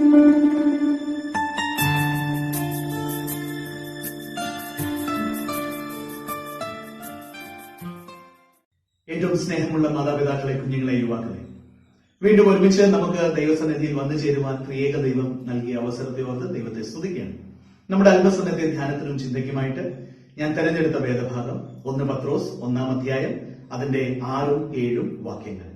ഏറ്റവും സ്നേഹമുള്ള മാതാപിതാക്കളെ, കുഞ്ഞുങ്ങളെ, യുവാക്കളെ, വീണ്ടും ഒരുമിച്ച് നമുക്ക് ദൈവസന്നിധിയിൽ വന്നു ചേരുവാൻ ത്രിയേക ദൈവം നൽകിയ അവസരത്തെ ഓർത്ത് ദൈവത്തെ സ്തുതിക്കുകയാണ്. നമ്മുടെ അല്പസമയത്തെ ധ്യാനത്തിനും ചിന്തയ്ക്കുമായിട്ട് ഞാൻ തെരഞ്ഞെടുത്ത വേദഭാഗം 1 പത്രോസ് 1-ാം അധ്യായം, അതിന്റെ 6ഉം 7ഉം വാക്യങ്ങൾ.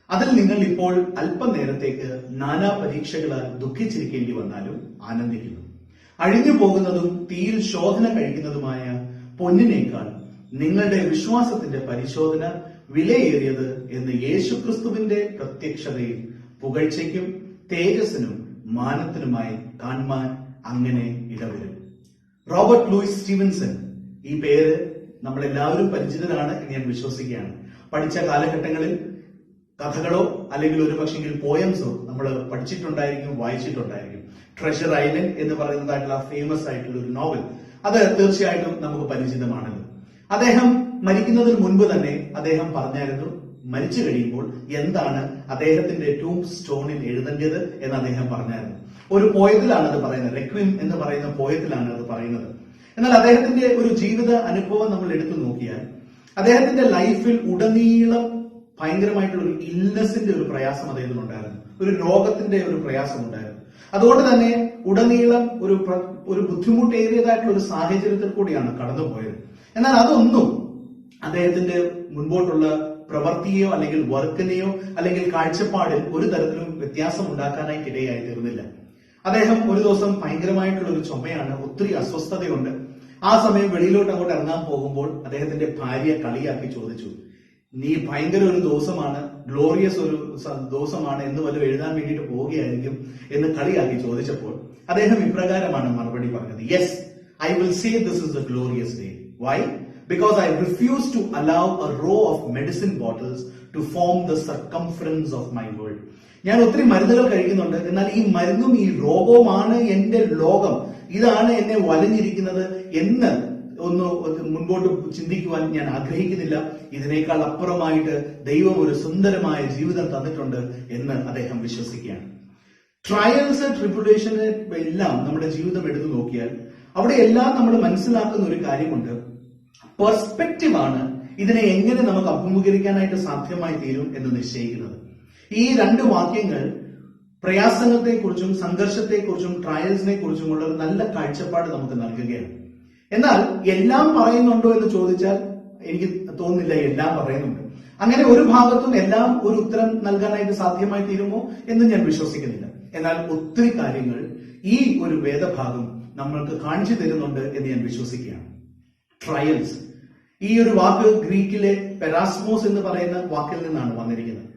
അതിൽ നിങ്ങൾ ഇപ്പോൾ അല്പനേരത്തേക്ക് നാനാ പരീക്ഷകളാൽ ദുഃഖിച്ചിരിക്കേണ്ടി വന്നാലും ആനന്ദിക്കുന്നു. അഴിഞ്ഞു പോകുന്നതും തീയിൽ ശോധന കഴിക്കുന്നതുമായ പൊന്നിനേക്കാൾ നിങ്ങളുടെ വിശ്വാസത്തിന്റെ പരിശോധന വിലയേറിയത് എന്ന് യേശുക്രിസ്തുവിന്റെ പ്രത്യക്ഷതയിൽ പുകഴ്ചയ്ക്കും തേജസ്സിനും മാനത്തിനുമായി കാണുവാൻ അങ്ങനെ ഇടവരും. റോബർട്ട് ലൂയിസ് സ്റ്റീവൻസൺ, ഈ പേര് നമ്മളെല്ലാവരും പരിചിതരാണ് എന്ന് ഞാൻ വിശ്വസിക്കുകയാണ്. പഠിച്ച കാലഘട്ടങ്ങളിൽ കഥകളോ അല്ലെങ്കിൽ ഒരു പക്ഷെങ്കിൽ പോയംസോ നമ്മൾ പഠിച്ചിട്ടുണ്ടായിരിക്കും, വായിച്ചിട്ടുണ്ടായിരിക്കും. ട്രഷർ ഐലൻഡ് എന്ന് പറയുന്നതായിട്ടുള്ള ഫേമസ് ആയിട്ടുള്ള ഒരു നോവൽ, അത് തീർച്ചയായിട്ടും നമുക്ക് പരിചിതമാണല്ലോ. അദ്ദേഹം മരിക്കുന്നതിന് മുൻപ് തന്നെ അദ്ദേഹം പറഞ്ഞായിരുന്നു, മരിച്ചു കഴിയുമ്പോൾ എന്താണ് അദ്ദേഹത്തിന്റെ ടൂം സ്റ്റോണിൽ എഴുതേണ്ടത് എന്ന് അദ്ദേഹം പറഞ്ഞായിരുന്നു. ഒരു പോയത്തിലാണ് അത് പറയുന്നത്, റെക്വിം എന്ന് പറയുന്ന പോയത്തിലാണ് അത് പറയുന്നത്. എന്നാൽ അദ്ദേഹത്തിന്റെ ഒരു ജീവിത അനുഭവം നമ്മൾ എടുത്തു നോക്കിയാൽ അദ്ദേഹത്തിന്റെ ലൈഫിൽ ഉടനീളം ഭയങ്കരമായിട്ടുള്ള ഒരു ഇൽനെസിന്റെ ഒരു പ്രയാസം അദ്ദേഹത്തിനുണ്ടായിരുന്നു, ഒരു രോഗത്തിന്റെ ഒരു പ്രയാസം ഉണ്ടായിരുന്നു. അതുകൊണ്ട് തന്നെ ഉടനീളം ഒരു ബുദ്ധിമുട്ടേറിയതായിട്ടുള്ള ഒരു സാഹചര്യത്തിൽ കൂടിയാണ് കടന്നുപോയത്. എന്നാൽ അതൊന്നും അദ്ദേഹത്തിന്റെ മുൻപോട്ടുള്ള പ്രവൃത്തിയോ അല്ലെങ്കിൽ വർക്കിനെയോ അല്ലെങ്കിൽ കാഴ്ചപ്പാടിൽ ഒരു തരത്തിലും വ്യത്യാസം ഉണ്ടാക്കാനായിട്ട് ഇടയായി തീർന്നില്ല. അദ്ദേഹം ഒരു ദിവസം ഭയങ്കരമായിട്ടുള്ള ഒരു ചുമയാണ്, ഒത്തിരി അസ്വസ്ഥതയുണ്ട്. ആ സമയം വെളിയിലോട്ട് അങ്ങോട്ട് ഇറങ്ങാൻ പോകുമ്പോൾ അദ്ദേഹത്തിന്റെ ഭാര്യ കളിയാക്കി ചോദിച്ചു, നീ ഭയങ്കര ഒരു ദിവസമാണ്, ഗ്ലോറിയസ് ഒരു ദിവസമാണ് എന്ന് വല്ലതും എഴുതാൻ വേണ്ടിയിട്ട് പോവുകയായിരിക്കും എന്ന് കളിയാക്കി ചോദിച്ചപ്പോൾ അദ്ദേഹം ഇപ്രകാരമാണ് മറുപടി പറഞ്ഞത്, yes, I will say this is a glorious day. Why? Because I refuse to allow a row of medicine bottles to form the circumference of my world. ഞാൻ ഒത്തിരി മരുന്നുകൾ കഴിക്കുന്നുണ്ട്, എന്നാൽ ഈ മരുന്നും ഈ രോഗവുമാണ് എന്റെ ലോകം, ഇതാണ് എന്നെ വലഞ്ഞിരിക്കുന്നത് എന്ന് ഒന്ന് മുൻപോട്ട് ചിന്തിക്കുവാൻ ഞാൻ ആഗ്രഹിക്കുന്നില്ല. ഇതിനേക്കാൾ അപ്പുറമായിട്ട് ദൈവം ഒരു സുന്ദരമായ ജീവിതം തന്നിട്ടുണ്ട് എന്ന് അദ്ദേഹം വിശ്വസിക്കുകയാണ്. ട്രയൽസ്, ട്രിബുലേഷന് എല്ലാം നമ്മുടെ ജീവിതം എടുത്തു നോക്കിയാൽ അവിടെ എല്ലാം നമ്മൾ മനസ്സിലാക്കുന്ന ഒരു കാര്യമുണ്ട്, പെർസ്പെക്റ്റീവ് ആണ് ഇതിനെ എങ്ങനെ നമുക്ക് അഭിമുഖീകരിക്കാനായിട്ട് സാധ്യമായി തീരും എന്ന് നിശ്ചയിക്കുന്നത്. ഈ 2 വാക്യങ്ങൾ പ്രയാസങ്ങളെക്കുറിച്ചും സംഘർഷത്തെക്കുറിച്ചും ട്രയൽസിനെ കുറിച്ചുമുള്ള ഒരു നല്ല കാഴ്ചപ്പാട് നമുക്ക് നൽകുകയാണ്. എന്നാൽ എല്ലാം പറയുന്നുണ്ടോ എന്ന് ചോദിച്ചാൽ എനിക്ക് തോന്നുന്നില്ല എല്ലാം പറയുന്നുണ്ട്. അങ്ങനെ ഒരു ഭാഗത്തും എല്ലാം ഒരു ഉത്തരം നൽകാനായിട്ട് സാധ്യമായി തീരുമോ എന്ന് ഞാൻ വിശ്വസിക്കുന്നില്ല. എന്നാൽ ഒത്തിരി കാര്യങ്ങൾ ഈ ഒരു വേദഭാഗം നമ്മൾക്ക് കാണിച്ചു തരുന്നുണ്ട് എന്ന് ഞാൻ വിശ്വസിക്കുകയാണ്. ട്രയൽസ്, ഈ ഒരു വാക്ക് ഗ്രീക്കിലെ പെരാസ്മോസ് എന്ന് പറയുന്ന വാക്കിൽ നിന്നാണ് വന്നിരിക്കുന്നത്.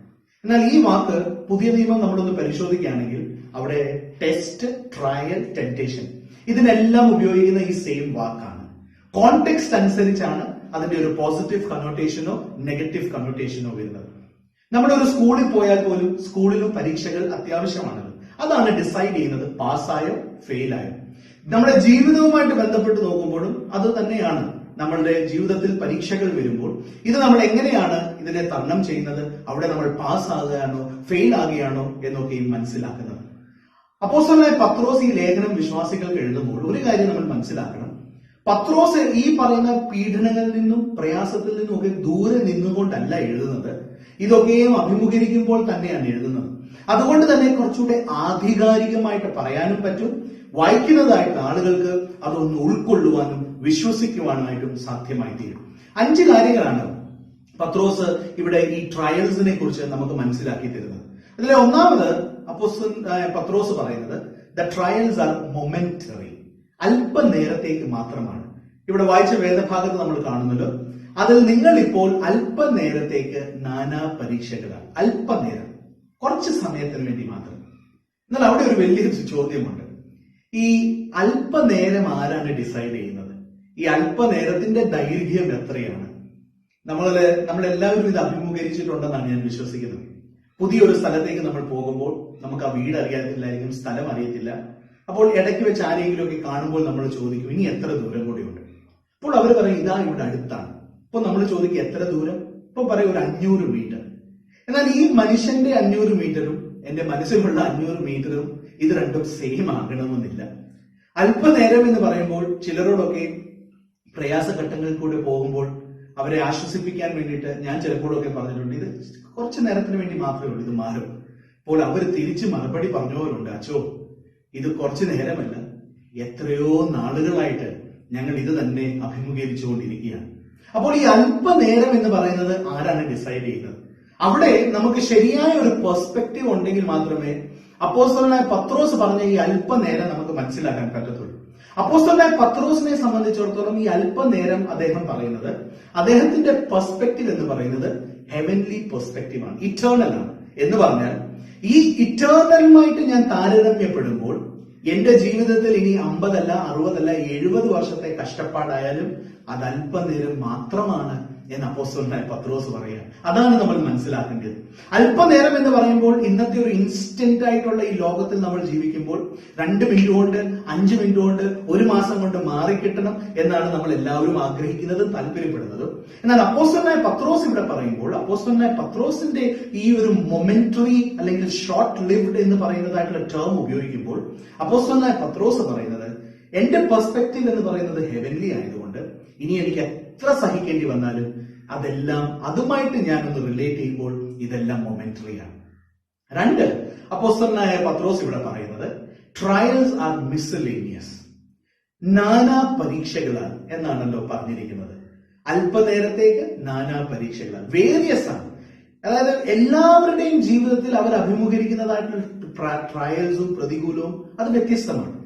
എന്നാൽ ഈ വാക്ക് പുതിയ നിയമം നമ്മളൊന്ന് പരിശോധിക്കുകയാണെങ്കിൽ അവിടെ ടെസ്റ്റ്, ട്രയൽ, ടെംപ്റ്റേഷൻ ഇതിനെല്ലാം ഉപയോഗിക്കുന്ന ഈ സെയിം വാക്കാണ്. കോണ്ടെക്സ്റ്റ് അനുസരിച്ചാണ് അതിന്റെ ഒരു പോസിറ്റീവ് കണ്ണോട്ടേഷനോ നെഗറ്റീവ് കണ്ണോട്ടേഷനോ വരുന്നത്. നമ്മുടെ ഒരു സ്കൂളിൽ പോയാൽ പോലും സ്കൂളിലും പരീക്ഷകൾ അത്യാവശ്യമാണല്ലോ. അതാണ് ഡിസൈഡ് ചെയ്യുന്നത് പാസ്സായോ ഫെയിലായോ. നമ്മുടെ ജീവിതവുമായിട്ട് ബന്ധപ്പെട്ട് നോക്കുമ്പോഴും അത് തന്നെയാണ്. നമ്മളുടെ ജീവിതത്തിൽ പരീക്ഷകൾ വരുമ്പോൾ ഇത് നമ്മൾ എങ്ങനെയാണ് ഇതിനെ തരണം ചെയ്യുന്നത്, അവിടെ നമ്മൾ പാസ്സാകുകയാണോ ഫെയിൽ ആകുകയാണോ എന്നൊക്കെയും മനസ്സിലാക്കുന്നത്. അപ്പോസ്തലനായ പത്രോസ് ഈ ലേഖനം വിശ്വാസികൾക്ക് എഴുതുമ്പോൾ ഒരു കാര്യം നമ്മൾ മനസ്സിലാക്കണം, പത്രോസ് ഈ പറയുന്ന പീഡനങ്ങളിൽ നിന്നും പ്രയാസത്തിൽ നിന്നും ഒക്കെ ദൂരെ നിന്നുകൊണ്ടല്ല എഴുതുന്നത്, ഇതൊക്കെയും അഭിമുഖീകരിക്കുമ്പോൾ തന്നെയാണ് എഴുതുന്നത്. അതുകൊണ്ട് തന്നെ കുറച്ചുകൂടെ ആധികാരികമായിട്ട് പറയാനും പറ്റും, വായിക്കുന്നതായിട്ട് ആളുകൾക്ക് അതൊന്ന് ഉൾക്കൊള്ളുവാനും വിശ്വസിക്കുവാനായിട്ടും സാധ്യമായി തീരും. 5 കാര്യങ്ങളാണ് പത്രോസ് ഇവിടെ ഈ ട്രയൽസിനെ കുറിച്ച് നമുക്ക് മനസ്സിലാക്കി തരുന്നത്. അതിലെ ഒന്നാമത് പത്രോസ് പറയുന്നത് ദ ട്രയൽസ് ആർ മൊമെന്ററി, അല്പനേരത്തേക്ക് മാത്രമാണ്. ഇവിടെ വായിച്ച വേദഭാഗത്ത് നമ്മൾ കാണുന്നല്ലോ, അതിൽ നിങ്ങൾ ഇപ്പോൾ അല്പനേരത്തേക്ക് നാനാ പരീക്ഷകളാണ്. അല്പനേരം, കുറച്ച് സമയത്തിന് വേണ്ടി മാത്രം. എന്നാൽ അവിടെ ഒരു വലിയൊരു ചോദ്യമുണ്ട്, ഈ അല്പനേരം ആരാണ് ഡിസൈഡ് ചെയ്യുന്നത്? ഈ അല്പനേരത്തിന്റെ ദൈർഘ്യം എത്രയാണ്? നമ്മളെല്ലാവരും ഇത് അഭിമുഖീകരിച്ചിട്ടുണ്ടെന്നാണ് ഞാൻ വിശ്വസിക്കുന്നത്. പുതിയൊരു സ്ഥലത്തേക്ക് നമ്മൾ പോകുമ്പോൾ നമുക്ക് ആ വീട് അറിയത്തില്ലായിരിക്കും, സ്ഥലം അറിയത്തില്ല. അപ്പോൾ ഇടയ്ക്ക് വെച്ച് ആരെങ്കിലും ഒക്കെ കാണുമ്പോൾ നമ്മൾ ചോദിക്കും, ഇനി എത്ര ദൂരം കൂടിയുണ്ട്? അപ്പോൾ അവർ പറയും, ഇതാ ഇവിടെ അടുത്താണ്. അപ്പൊ നമ്മൾ ചോദിക്കും എത്ര ദൂരം? ഇപ്പൊ പറയും ഒരു 500 മീറ്റർ. എന്നാൽ ഈ മനുഷ്യന്റെ 500 മീറ്ററും എന്റെ മനസ്സിലുള്ള 500 മീറ്ററും ഇത് രണ്ടും സെയിം ആകണമെന്നില്ല. അല്പനേരം എന്ന് പറയുമ്പോൾ ചിലരോടൊക്കെ പ്രയാസഘട്ടങ്ങളിൽ കൂടെ പോകുമ്പോൾ അവരെ ആശ്വസിപ്പിക്കാൻ വേണ്ടിയിട്ട് ഞാൻ ചിലപ്പോഴൊക്കെ പറഞ്ഞിട്ടുണ്ട്, ഇത് കുറച്ചു നേരത്തിന് വേണ്ടി മാത്രമേ ഉള്ളൂ, ഇത് മാറും. അപ്പോൾ അവർ തിരിച്ച് മറുപടി പറഞ്ഞവരുണ്ട്, അച്ചോ ഇത് കുറച്ചു നേരമല്ല, എത്രയോ നാളുകളായിട്ട് ഞങ്ങൾ ഇത് തന്നെ അഭിമുഖീകരിച്ചുകൊണ്ടിരിക്കുകയാണ്. അപ്പോൾ ഈ അല്പനേരം എന്ന് പറയുന്നത് ആരാണ് ഡിസൈഡ് ചെയ്യുന്നത്? അവിടെ നമുക്ക് ശരിയായ ഒരു പെർസ്പെക്റ്റീവ് ഉണ്ടെങ്കിൽ മാത്രമേ അപ്പോസ്തലനായ പത്രോസ് പറഞ്ഞ ഈ അല്പനേരം നമുക്ക് മനസ്സിലാക്കാൻ പറ്റത്തുള്ളൂ. അപ്പോസ്തലനായ പത്രോസിനെ സംബന്ധിച്ചിടത്തോളം ഈ അല്പനേരം അദ്ദേഹം പറയുന്നത്, അദ്ദേഹത്തിന്റെ പെർസ്പെക്റ്റീവ് എന്ന് പറയുന്നത് ഹെവൻലി പെർസ്പെക്റ്റീവ് ആണ്, ഇറ്റേണൽ ആണ്. എന്ന് പറഞ്ഞാൽ ഈ ഇറ്റേണലുമായിട്ട് ഞാൻ താരതമ്യപ്പെടുമ്പോൾ എന്റെ ജീവിതത്തിൽ ഇനി 50 അല്ല 60 അല്ല 70 വർഷത്തെ കഷ്ടപ്പാടായാലും അത് അല്പനേരം മാത്രമാണ് എന്ന് അപ്പോസ്തലനായ പത്രോസ് പറയുക. അതാണ് നമ്മൾ മനസ്സിലാക്കേണ്ടത്. അല്പനേരം എന്ന് പറയുമ്പോൾ ഇന്നത്തെ ഒരു ഇൻസ്റ്റന്റ് ആയിട്ടുള്ള ഈ ലോകത്തിൽ നമ്മൾ ജീവിക്കുമ്പോൾ 2 മിനിറ്റ് കൊണ്ട് 5 മിനിറ്റ് കൊണ്ട് 1 മാസം കൊണ്ട് മാറിക്കിട്ടണം എന്നാണ് നമ്മൾ എല്ലാവരും ആഗ്രഹിക്കുന്നതും താല്പര്യപ്പെടുന്നതും. എന്നാൽ അപ്പോസ്തലനായ പത്രോസ് ഇവിടെ പറയുമ്പോൾ അപ്പോസ്തലനായ പത്രോസിന്റെ ഈ ഒരു മൊമെന്ററി അല്ലെങ്കിൽ ഷോർട്ട് ലിവ്ഡ് എന്ന് പറയുന്നതായിട്ടുള്ള ടേം ഉപയോഗിക്കുമ്പോൾ അപ്പോസ്തലനായ പത്രോസ് പറയുന്നത്, എന്റെ പെർസ്പെക്റ്റീവ് എന്ന് പറയുന്നത് ഹെവൻലി ആയതുകൊണ്ട് ഇനി എനിക്ക് എത്ര സഹിക്കേണ്ടി വന്നാലും അതെല്ലാം അതുമായിട്ട് ഞാനൊന്ന് റിലേറ്റ് ചെയ്യുമ്പോൾ ഇതെല്ലാം മൊമെന്ററി ആണ്. 2, അപ്പോസ്തലനായ പത്രോസ് ഇവിടെ പറയുന്നത് ട്രയൽസ് ആർ മിസ്സലേനിയസ്, നാനാ പരീക്ഷകളാണ് എന്നാണല്ലോ പറഞ്ഞിരിക്കുന്നത്. അല്പനേരത്തേക്ക് നാനാ പരീക്ഷകളാണ്, വേരിയസ് ആണ്. അതായത് എല്ലാവരുടെയും ജീവിതത്തിൽ അവർ അഭിമുഖീകരിക്കുന്നതായിട്ടുള്ള ട്രയൽസും പ്രതികൂലവും അത് വ്യത്യസ്തമാണ്.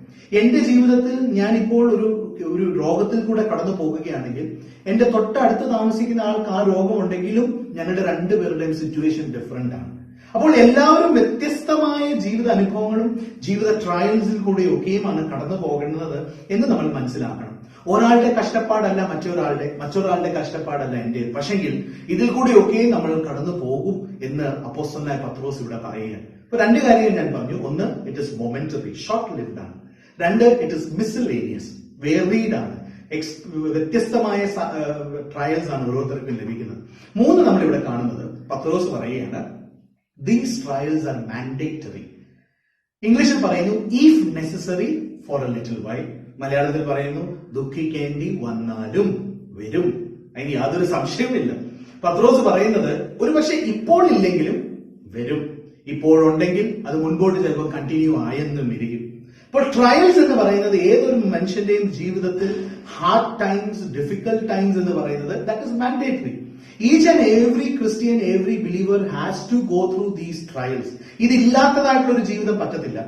എന്റെ ജീവിതത്തിൽ ഞാൻ ഇപ്പോൾ ഒരു രോഗത്തിൽ കൂടെ കടന്നു പോകുകയാണെങ്കിൽ എന്റെ തൊട്ടടുത്ത് താമസിക്കുന്ന ആൾക്ക് ആ രോഗമുണ്ടെങ്കിലും ഞങ്ങളുടെ 2 പേരുടെയും സിറ്റുവേഷൻ ഡിഫറെന്റ് ആണ്. അപ്പോൾ എല്ലാവരും വ്യത്യസ്തമായ ജീവിത അനുഭവങ്ങളും ജീവിത ട്രയൽസിൽ കൂടെയൊക്കെയുമാണ് കടന്നു പോകേണ്ടത് എന്ന് നമ്മൾ മനസ്സിലാക്കണം. ഒരാളുടെ കഷ്ടപ്പാടല്ല മറ്റൊരാളുടെ കഷ്ടപ്പാടല്ല എന്റെ, പക്ഷെങ്കിൽ ഇതിൽ കൂടെയൊക്കെയും നമ്മൾ കടന്നു പോകും എന്ന് അപ്പോസ്തലനായ പത്രോസ് ഇവിടെ പറയുകയാണ്. ഇപ്പൊ 2 കാര്യങ്ങൾ ഞാൻ പറഞ്ഞു. ഒന്ന്, it is momentary, short lived ആണ്. 2, ഇറ്റ് ഇസ് മിസ്സലേനിയസ്, വേറീഡ് ആണ്, വ്യത്യസ്തമായ ട്രയൽസ് ആണ് ഓരോരുത്തർക്കും ലഭിക്കുന്നത്. 3, നമ്മൾ ഇവിടെ കാണുന്നത് പത്രോസ് പറയുകയാണ്, ദീസ് ട്രയൽസ് ആർ മാൻഡേറ്ററി. ഇംഗ്ലീഷിൽ പറയുന്നു if necessary for a little while. മലയാളത്തിൽ പറയുന്നു ദുഃഖിക്കേണ്ടി വന്നാലും വരും. അതിന് യാതൊരു സംശയവുമില്ല. പത്രോസ് പറയുന്നത് ഒരുപക്ഷെ ഇപ്പോൾ ഇല്ലെങ്കിലും വരും, ഇപ്പോഴുണ്ടെങ്കിൽ അത് മുൻപോട്ട് ചിലപ്പോൾ കണ്ടിന്യൂ ആയെന്നും ഇരിക്കും. അപ്പോൾ ട്രയൽസ് എന്ന് പറയുന്നത് ഏതൊരു മനുഷ്യന്റെയും ജീവിതത്തിൽ ഹാർഡ് ടൈംസ്, ഡിഫിക്കൽട്ട് ടൈംസ് എന്ന് പറയുന്നത് that is mandatory. Each and every Christian, every believer has to go through these trials. ഇതില്ലാത്തതായിട്ടുള്ള ഒരു ജീവിതം പറ്റത്തില്ല.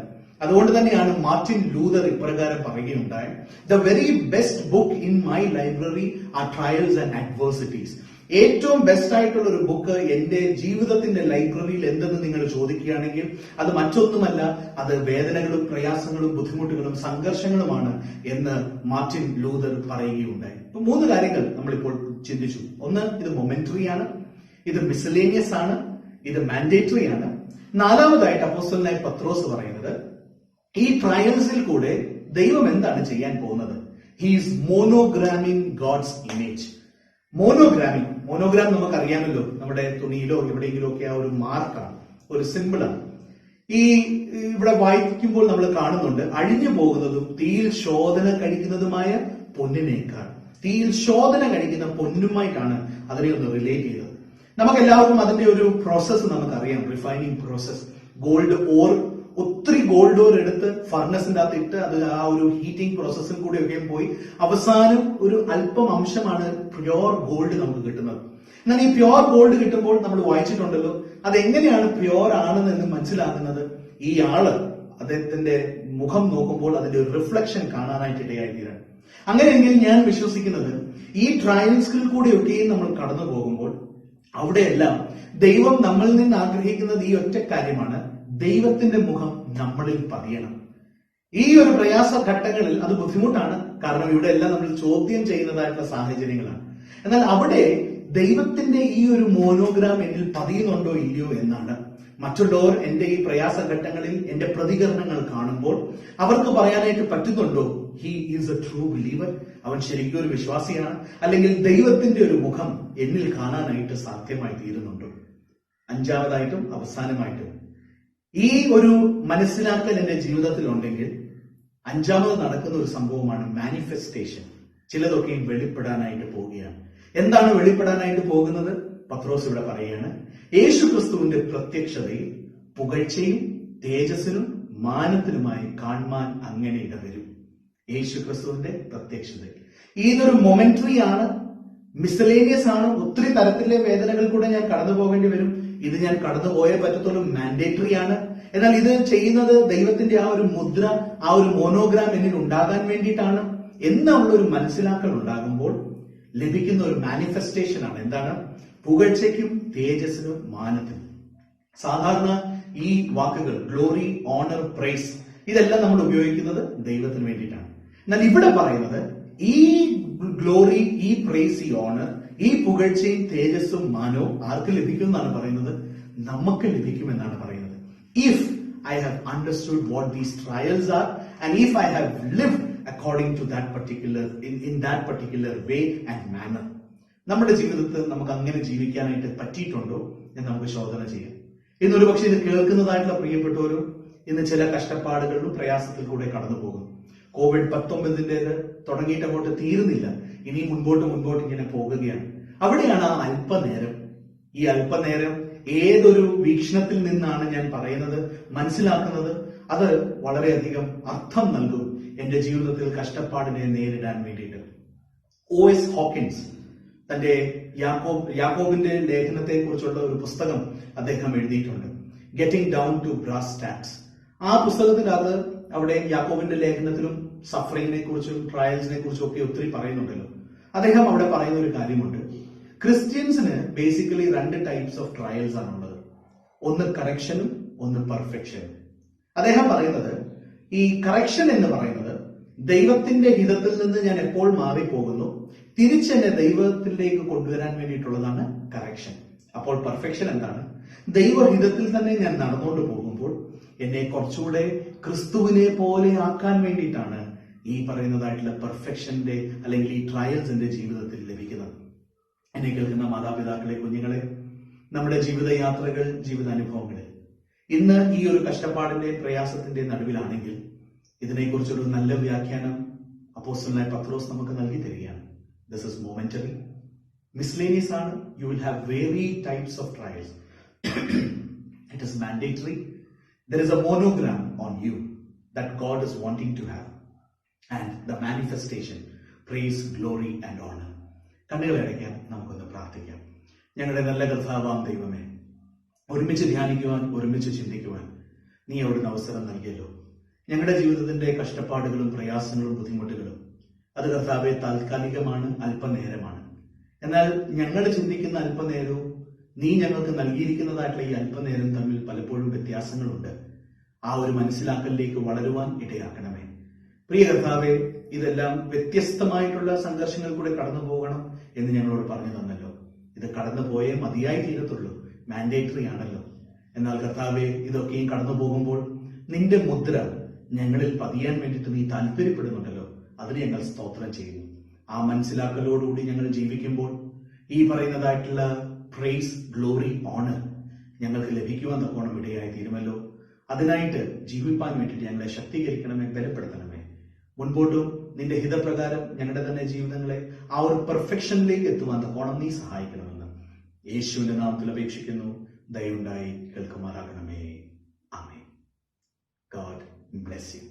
അതുകൊണ്ട് തന്നെയാണ് മാർട്ടിൻ ലൂതർ ഇപ്രകാരം പറയുകയുണ്ടായി, the very best book in my library are trials and adversities. ഏറ്റവും ബെസ്റ്റ് ആയിട്ടുള്ള ഒരു ബുക്ക് എന്റെ ജീവിതത്തിന്റെ ലൈബ്രറിയിൽ എന്തെന്ന് നിങ്ങൾ ചോദിക്കുകയാണെങ്കിൽ അത് മറ്റൊന്നുമല്ല, അത് വേദനകളും പ്രയാസങ്ങളും ബുദ്ധിമുട്ടുകളും സംഘർഷങ്ങളുമാണ് എന്ന് മാർട്ടിൻ ലൂതർ പറയുകയുണ്ടായി. 3 കാര്യങ്ങൾ നമ്മളിപ്പോൾ ചിന്തിച്ചു. ഒന്ന്, ഇത് മൊമെന്ററി ആണ്, ഇത് മിസ്സലേനിയസ് ആണ്, ഇത് മാൻഡേറ്ററി ആണ്. 4മതായിട്ട് അപ്പോസ്തലനായ പത്രോസ് പറയുന്നത് ഈ ട്രയൽസിൽ കൂടെ ദൈവം എന്താണ് ചെയ്യാൻ പോകുന്നത്? He is monogramming God's image. Monogram നമുക്കറിയാമല്ലോ, നമ്മുടെ തുണിയിലോ എവിടെയെങ്കിലും ഒക്കെ ആ ഒരു മാർക്കാണ്, ഒരു സിമ്പിളാണ്. ഈ ഇവിടെ വായിക്കുമ്പോൾ നമ്മൾ കാണുന്നുണ്ട്, അഴിഞ്ഞു പോകുന്നതും തീയിൽ ശോധന കഴിക്കുന്നതുമായ പൊന്നിനേക്കാൾ, തീയിൽ ശോധന കഴിക്കുന്ന പൊന്നുമായിട്ടാണ് അതിനെ ഒന്ന് റിലേറ്റ് ചെയ്തത്. നമുക്കെല്ലാവർക്കും അതിന്റെ ഒരു പ്രോസസ്സ് നമുക്കറിയാം, റിഫൈനിങ് പ്രോസസ്. ഗോൾഡ് ഓർ, ഒത്തിരി ഗോൾഡ് ഓർ എടുത്ത് ഫർണസിന്റെ അകത്ത് ഇട്ട് അത് ആ ഒരു ഹീറ്റിംഗ് പ്രോസസ്സിൽ കൂടെയൊക്കെ പോയി അവസാനം ഒരു അല്പം അംശമാണ് പ്യുവർ ഗോൾഡ് നമുക്ക് കിട്ടുന്നത്. എന്നാൽ ഈ പ്യുവർ ഗോൾഡ് കിട്ടുമ്പോൾ നമ്മൾ വായിച്ചിട്ടുണ്ടല്ലോ, അതെങ്ങനെയാണ് പ്യുവർ ആണെന്ന് മനസ്സിലാക്കുന്നത്? ഈ ആള് അദ്ദേഹത്തിന്റെ മുഖം നോക്കുമ്പോൾ അതിന്റെ ഒരു റിഫ്ലക്ഷൻ കാണാനായിട്ട് ഇടയായിത്തീരാണ്. അങ്ങനെയെങ്കിൽ ഞാൻ വിശ്വസിക്കുന്നത് ഈ ട്രയൽസിൽ കൂടെയൊക്കെയും നമ്മൾ കടന്നു പോകുമ്പോൾ അവിടെയെല്ലാം ദൈവം നമ്മളിൽ നിന്ന് ആഗ്രഹിക്കുന്നത് ഈ ഒറ്റ കാര്യമാണ്, ദൈവത്തിന്റെ മുഖം നമ്മളിൽ പതിയണം. ഈ ഒരു പ്രയാസ ഘട്ടങ്ങളിൽ അത് ബുദ്ധിമുട്ടാണ്, കാരണം ഇവിടെ എല്ലാം നമ്മൾ ചോദ്യം ചെയ്യുന്നതായിട്ടുള്ള സാഹചര്യങ്ങളാണ്. എന്നാൽ അവിടെ ദൈവത്തിന്റെ ഈ ഒരു മോണോഗ്രാം എന്നിൽ പതിയുന്നുണ്ടോ ഇല്ലയോ എന്നാണ്. മറ്റുള്ളവർ എന്റെ ഈ പ്രയാസഘട്ടങ്ങളിൽ എന്റെ പ്രതികരണങ്ങൾ കാണുമ്പോൾ അവർക്ക് പറയാനായിട്ട് പറ്റുന്നുണ്ടോ, he is A true believer, അവൻ ശരിക്കും ഒരു വിശ്വാസിയാണ്, അല്ലെങ്കിൽ ദൈവത്തിന്റെ ഒരു മുഖം എന്നിൽ കാണാനായിട്ട് സാധ്യമായി തീരുന്നുണ്ടോ? 5മതായിട്ടും അവസാനമായിട്ടും ഈ ഒരു മനസ്സിലാക്കൽ എന്റെ ജീവിതത്തിൽ ഉണ്ടെങ്കിൽ അഞ്ചാമത് നടക്കുന്ന ഒരു സംഭവമാണ് മാനിഫെസ്റ്റേഷൻ. ചിലതൊക്കെയും വെളിപ്പെടാനായിട്ട് പോവുകയാണ്. എന്താണ് വെളിപ്പെടാനായിട്ട് പോകുന്നത്? പത്രോസ് ഇവിടെ പറയുകയാണ്, യേശു ക്രിസ്തുവിന്റെ പ്രത്യക്ഷതയിൽ പുകഴ്ചയും തേജസ്സിനും മാനത്തിനുമായി കാണുവാൻ അങ്ങനെ ഇടവരും. യേശു ക്രിസ്തുവിന്റെ പ്രത്യക്ഷതയിൽ ഇതൊരു മൊമെന്ററി ആണ്, മിസലേനിയസ് ആണ്. ഒത്തിരി തരത്തിലെ വേദനകൾ കൂടെ ഞാൻ കടന്നു പോകേണ്ടി വരും. ഇത് ഞാൻ കടന്നു പോയേ പറ്റത്തുള്ളൂ. മാൻഡേറ്ററി ആണ്. എന്നാൽ ഇത് ചെയ്യുന്നത് ദൈവത്തിന്റെ ആ ഒരു മുദ്ര, ആ ഒരു മോണോഗ്രാം എന്നിൽ ഉണ്ടാകാൻ വേണ്ടിയിട്ടാണ് എന്നുള്ള ഒരു മനസ്സിലാക്കൽ ഉണ്ടാകുമ്പോൾ ലഭിക്കുന്ന ഒരു മാനിഫെസ്റ്റേഷൻ ആണ്. എന്താണ്? പുകഴ്ചയ്ക്കും തേജസ്സിനും മാനത്തിനും. സാധാരണ ഈ വാക്കുകൾ ഗ്ലോറി, ഓണർ, പ്രൈസ് ഇതെല്ലാം നമ്മൾ ഉപയോഗിക്കുന്നത് ദൈവത്തിന് വേണ്ടിയിട്ടാണ്. എന്നാൽ ഇവിടെ പറയുന്നത് ഈ ഗ്ലോറി, ഈ പ്രൈസ്, ഈ ഓണർ, ഈ പുകഴ്ചയും തേജസ്സും മാനവും ആർക്ക് ലഭിക്കും എന്നാണ് പറയുന്നത്? നമുക്ക് ലഭിക്കുമെന്നാണ് പറയുന്നത്. If I have understood what these trials are and if I have lived according to that particular in that particular way and manner. നമ്മുടെ ജീവിതത്തിൽ നമുക്ക് അങ്ങനെ ജീവിക്കാനായിട്ട് പറ്റിയിട്ടുണ്ടോ എന്ന് നമുക്ക് ശോധന ചെയ്യാം. ഇന്നൊരു പക്ഷേ ഇത് കേൾക്കുന്നതായിട്ടുള്ള പ്രിയപ്പെട്ടവരും ഇന്ന് ചില കഷ്ടപ്പാടുകളിലും പ്രയാസത്തിൽ കൂടെ കടന്നു പോകും. COVID-19 തുടങ്ങിയിട്ട് അങ്ങോട്ട് തീരുന്നില്ല. ഇനി മുൻപോട്ട് ഇങ്ങനെ പോകുകയാണ്. അവിടെയാണ് ആ അല്പനേരം, ഈ അല്പനേരം ഏതൊരു വീക്ഷണത്തിൽ നിന്നാണ് ഞാൻ പറയുന്നത്, മനസ്സിലാക്കുന്നത്, അത് വളരെയധികം അർത്ഥം നൽകും എന്റെ ജീവിതത്തിൽ കഷ്ടപ്പാടിനെ നേരിടാൻ വേണ്ടിയിട്ട്. OS ഹോക്കിൻസ് തന്റെ യാക്കോബിന്റെ ലേഖനത്തെ കുറിച്ചുള്ള ഒരു പുസ്തകം അദ്ദേഹം എഴുതിയിട്ടുണ്ട്, getting down to brass tacks. ആ പുസ്തകത്തിനകത്ത് അവിടെ യാക്കോബിന്റെ ലേഖനത്തിലും സഫറിങ്ങിനെ കുറിച്ചും ട്രയൽസിനെ കുറിച്ചും ഒക്കെ ഒത്തിരി പറയുന്നുണ്ടല്ലോ. അദ്ദേഹം അവിടെ പറയുന്ന ഒരു കാര്യമുണ്ട്, ക്രിസ്ത്യൻസിന് ബേസിക്കലി 2 ടൈപ്സ് ഓഫ് ട്രയൽസ് ആണുള്ളത്. ഒന്ന് കറക്ഷനും ഒന്ന് പെർഫെക്ഷനും. അദ്ദേഹം പറയുന്നത് ഈ കറക്ഷൻ എന്ന് പറയുന്നത് ദൈവത്തിന്റെ ഹിതത്തിൽ നിന്ന് ഞാൻ എപ്പോൾ മാറിപ്പോകുന്നു തിരിച്ചെന്നെ ദൈവത്തിലേക്ക് കൊണ്ടുവരാൻ വേണ്ടിയിട്ടുള്ളതാണ് കറക്ഷൻ. അപ്പോൾ പെർഫെക്ഷൻ എന്താണ്? ദൈവഹിതത്തിൽ തന്നെ ഞാൻ നടന്നുകൊണ്ട് പോകുമ്പോൾ എന്നെ കുറച്ചുകൂടെ ക്രിസ്തുവിനെ പോലെ ആക്കാൻ വേണ്ടിയിട്ടാണ് ഈ പറയുന്നതായിട്ടുള്ള പെർഫെക്ഷന്റെ അല്ലെങ്കിൽ ഈ ട്രയൽസിന്റെ ജീവിതത്തിൽ ലഭിക്കുന്നത്. എന്നെ കേൾക്കുന്ന മാതാപിതാക്കളെ, കുഞ്ഞുങ്ങളെ, നമ്മുടെ ജീവിതയാത്രകൾ, ജീവിതാനുഭവങ്ങളിൽ ഇന്ന് ഈ ഒരു കഷ്ടപ്പാടിന്റെ പ്രയാസത്തിന്റെ നടുവിലാണെങ്കിൽ ഇതിനെക്കുറിച്ചൊരു നല്ല വ്യാഖ്യാനം അപ്പോസ്തലനായ പത്രോസ് നമുക്ക് നൽകി തരികയാണ്. ദിസ് ഇസ് മൊമെന്ററി, മിസ്ലേനിയസ് ആണ്. You will have very types of trials. It is mandatory. There is a monogram on you that God is wanting to have, and the manifestation, praise, glory and honor. കണ്ണുകളെ അടയ്ക്കാൻ നമുക്കൊന്ന് പ്രാർത്ഥിക്കാം. ഞങ്ങളുടെ നല്ല കർത്താവാം ദൈവമേ, ഒരുമിച്ച് ധ്യാനിക്കുവാൻ, ഒരുമിച്ച് ചിന്തിക്കുവാൻ നീ അവിടുന്ന് അവസരം നൽകിയല്ലോ. ഞങ്ങളുടെ ജീവിതത്തിന്റെ കഷ്ടപ്പാടുകളും പ്രയാസങ്ങളും ബുദ്ധിമുട്ടുകളും അത് കർത്താവെ താൽക്കാലികമാണ്, അല്പനേരമാണ്. എന്നാൽ ഞങ്ങൾ ചിന്തിക്കുന്ന അല്പനേരവും നീ ഞങ്ങൾക്ക് നൽകിയിരിക്കുന്നതായിട്ടുള്ള ഈ അല്പനേരം തമ്മിൽ പലപ്പോഴും വ്യത്യാസങ്ങളുണ്ട്. ആ ഒരു മനസ്സിലാക്കലിലേക്ക് വളരുവാൻ ഇടയാക്കണമേ. പ്രിയ കർത്താവെ, ഇതെല്ലാം വ്യത്യസ്തമായിട്ടുള്ള സംഘർഷങ്ങൾ കൂടെ കടന്നു പോകണം എന്ന് ഞങ്ങളോട് പറഞ്ഞു തന്നല്ലോ. ഇത് കടന്നു പോയേ മതിയായി തീരത്തുള്ളൂ, മാൻഡേറ്ററി ആണല്ലോ. എന്നാൽ കർത്താവെ, ഇതൊക്കെയും കടന്നു പോകുമ്പോൾ നിന്റെ മുദ്ര ഞങ്ങളിൽ പതിയാൻ വേണ്ടിയിട്ട് നീ താല്പര്യപ്പെടുന്നുണ്ടല്ലോ. അതിന് ഞങ്ങൾ സ്തോത്രം ചെയ്യുന്നു. ആ മനസ്സിലാക്കലോടുകൂടി ഞങ്ങൾ ജീവിക്കുമ്പോൾ ഈ പറയുന്നതായിട്ടുള്ള പ്രൈസ്, ഗ്ലോറി, ഓണർ ഞങ്ങൾക്ക് ലഭിക്കുവാൻ തക്കോണം ഇടയായി തീരുമല്ലോ. അതിനായിട്ട് ജീവിപ്പാൻ വേണ്ടിയിട്ട് ഞങ്ങളെ ശക്തീകരിക്കണമേ, ബലപ്പെടുത്തണമേ. മുൻപോട്ടും നിന്റെ ഹിതപ്രകാരം ഞങ്ങളുടെ തന്നെ ജീവിതങ്ങളെ ആ ഒരു പെർഫെക്ഷനിലേക്ക് എത്തുവാൻ തക്കോണം നീ സഹായിക്കണമെന്ന് യേശുവിന്റെ നാമത്തിൽ അപേക്ഷിക്കുന്നു. ദയവുണ്ടായി കേൾക്കുമാറാകണമേ. ആമേൻ. God bless U.